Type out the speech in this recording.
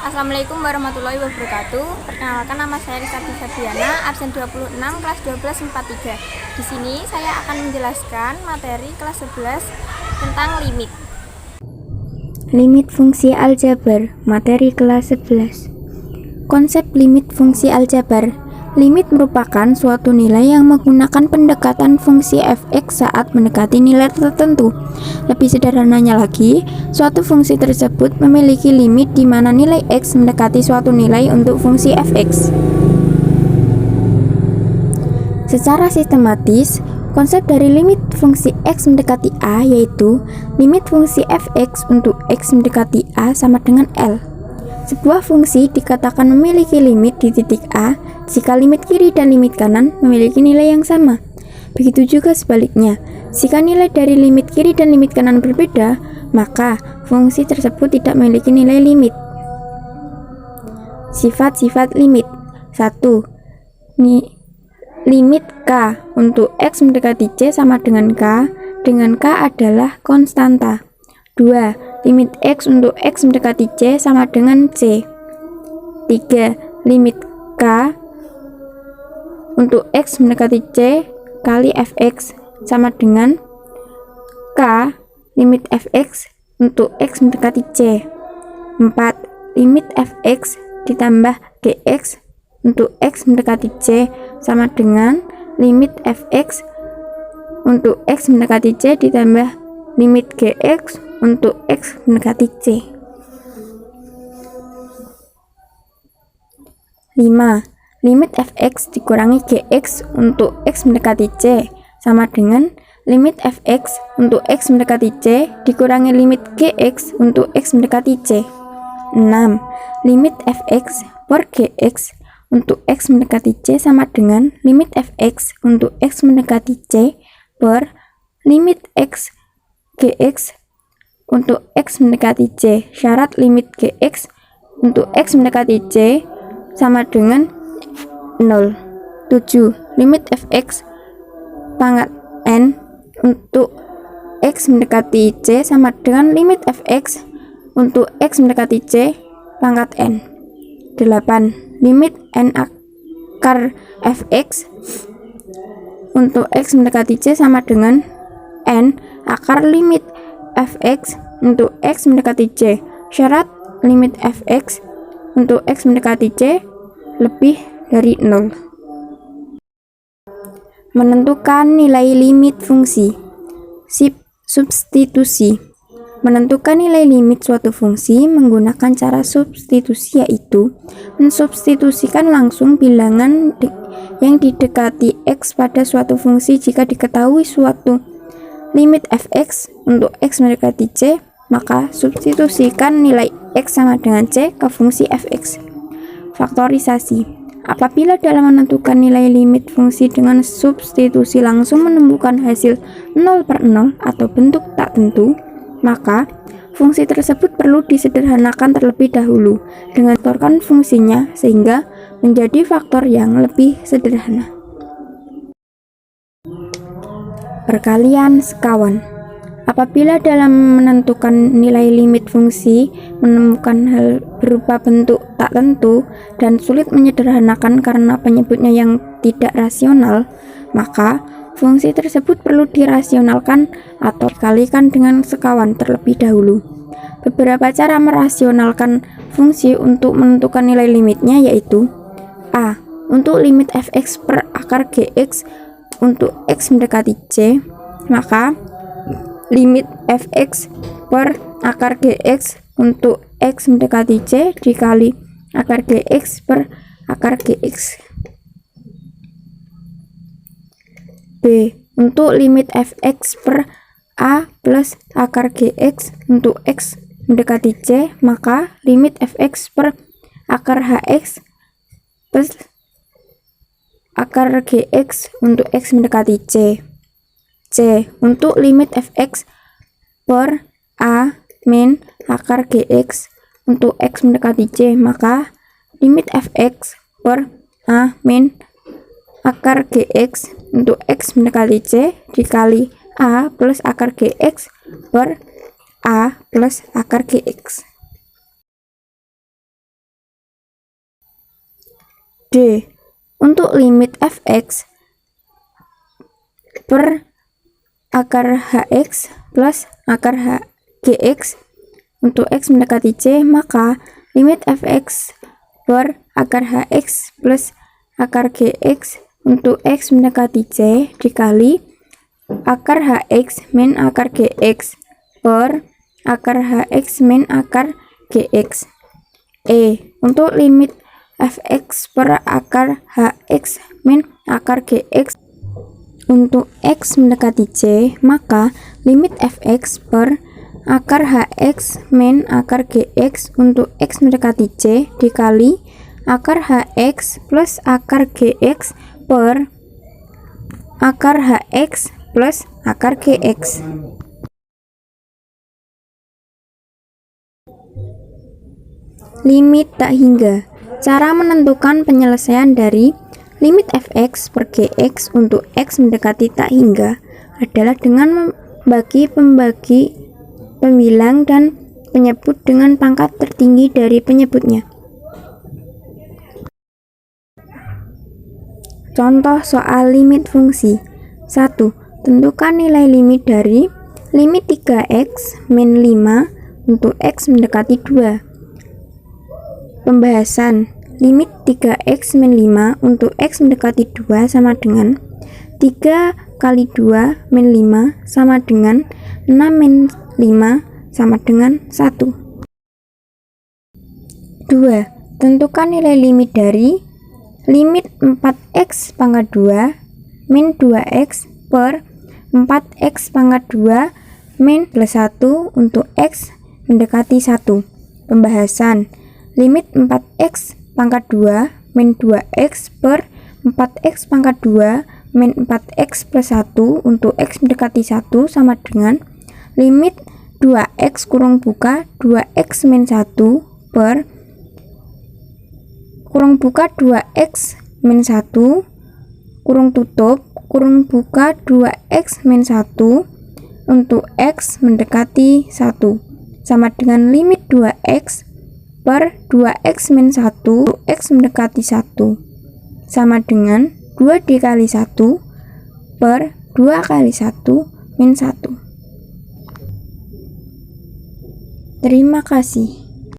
Assalamualaikum warahmatullahi wabarakatuh. Perkenalkan, nama saya Rizky Fabiana, absen 26 kelas 1243. Di sini saya akan menjelaskan materi kelas 11 tentang limit. Limit fungsi aljabar, materi kelas 11. Konsep limit fungsi aljabar. Limit merupakan suatu nilai yang menggunakan pendekatan fungsi fx saat mendekati nilai tertentu. Lebih sederhananya lagi, suatu fungsi tersebut memiliki limit di mana nilai x mendekati suatu nilai untuk fungsi fx. Secara sistematis, konsep dari limit fungsi x mendekati a yaitu limit fungsi fx untuk x mendekati a sama dengan L. Sebuah fungsi dikatakan memiliki limit di titik A jika limit kiri dan limit kanan memiliki nilai yang sama. Begitu juga sebaliknya, jika nilai dari limit kiri dan limit kanan berbeda, maka fungsi tersebut tidak memiliki nilai limit. Sifat-sifat limit. 1. Limit K untuk X mendekati C sama dengan K adalah konstanta. 2. Limit X untuk X mendekati C sama dengan C. 3. Limit K untuk X mendekati C kali Fx sama dengan K limit Fx untuk X mendekati C. 4. Limit Fx ditambah Gx untuk X mendekati C sama dengan limit Fx untuk X mendekati C ditambah limit Gx untuk X mendekati C. 5. Limit Fx dikurangi Gx untuk X mendekati C sama dengan limit Fx untuk X mendekati C dikurangi limit Gx untuk X mendekati C. 6. Limit Fx per Gx untuk X mendekati C sama dengan limit Fx untuk X mendekati C per limit X Gx untuk X mendekati C. Syarat limit Gx untuk X mendekati C sama dengan 0. 7. Limit Fx pangkat n untuk X mendekati C sama dengan limit Fx untuk X mendekati C pangkat n. 8. Limit n akar Fx untuk X mendekati C sama dengan n akar limit Fx untuk X mendekati C. Syarat limit Fx untuk X mendekati C lebih dari 0. Menentukan nilai limit fungsi. Substitusi. Menentukan nilai limit suatu fungsi menggunakan cara substitusi, yaitu mensubstitusikan langsung bilangan yang didekati X pada suatu fungsi. Jika diketahui suatu limit Fx untuk X mendekati C, maka substitusikan nilai X sama dengan C ke fungsi Fx. Faktorisasi. Apabila dalam menentukan nilai limit fungsi dengan substitusi langsung menemukan hasil 0/0 atau bentuk tak tentu, maka fungsi tersebut perlu disederhanakan terlebih dahulu dengan faktorkan fungsinya sehingga menjadi faktor yang lebih sederhana. Perkalian sekawan. Apabila dalam menentukan nilai limit fungsi menemukan hal berupa bentuk tak tentu dan sulit menyederhanakan karena penyebutnya yang tidak rasional, maka fungsi tersebut perlu dirasionalkan atau dikalikan dengan sekawan terlebih dahulu. Beberapa cara merasionalkan fungsi untuk menentukan nilai limitnya yaitu: A. Untuk limit Fx per akar Gx untuk X mendekati C, maka limit Fx per akar Gx untuk X mendekati C dikali akar Gx per akar Gx. B. Untuk limit Fx per A plus akar Gx untuk X mendekati C, maka limit Fx per akar Hx plus akar Gx untuk X mendekati C. C. Untuk limit Fx per A min akar Gx untuk X mendekati C, maka limit Fx per A min akar Gx untuk X mendekati C dikali A plus akar Gx per A plus akar Gx. D. Untuk limit fx per akar hx plus akar gx untuk x mendekati c, maka limit fx per akar hx plus akar gx untuk x mendekati c dikali akar hx min akar gx per akar hx min akar gx. E. Untuk limit fx per akar hx min akar gx untuk x mendekati c, maka limit fx per akar hx min akar gx untuk x mendekati c dikali akar hx plus akar gx per akar hx plus akar gx. Limit tak hingga. Cara menentukan penyelesaian dari limit fx per gx untuk x mendekati tak hingga adalah dengan membagi pembilang dan penyebut dengan pangkat tertinggi dari penyebutnya. Contoh soal limit fungsi. 1. Tentukan nilai limit dari limit 3x min 5 untuk x mendekati 2. Pembahasan. Limit 3x min 5 untuk x mendekati 2 sama dengan 3 kali 2 min 5 sama dengan 6 min 5 sama dengan 1. 2. Tentukan nilai limit dari limit 4x pangkat 2 min 2x per 4x pangkat 2 min plus 1 untuk x mendekati 1. Pembahasan. Limit 4x pangkat 2 min 2x per 4x pangkat 2 min 4x plus 1 untuk x mendekati 1 sama dengan limit 2x kurung buka 2x min 1 per kurung buka 2x min 1 kurung tutup kurung buka 2x min 1 untuk x mendekati 1 sama dengan limit 2x per 2x min 1 x mendekati 1 sama dengan 2 dikali 1 per 2 kali 1 min 1. Terima kasih.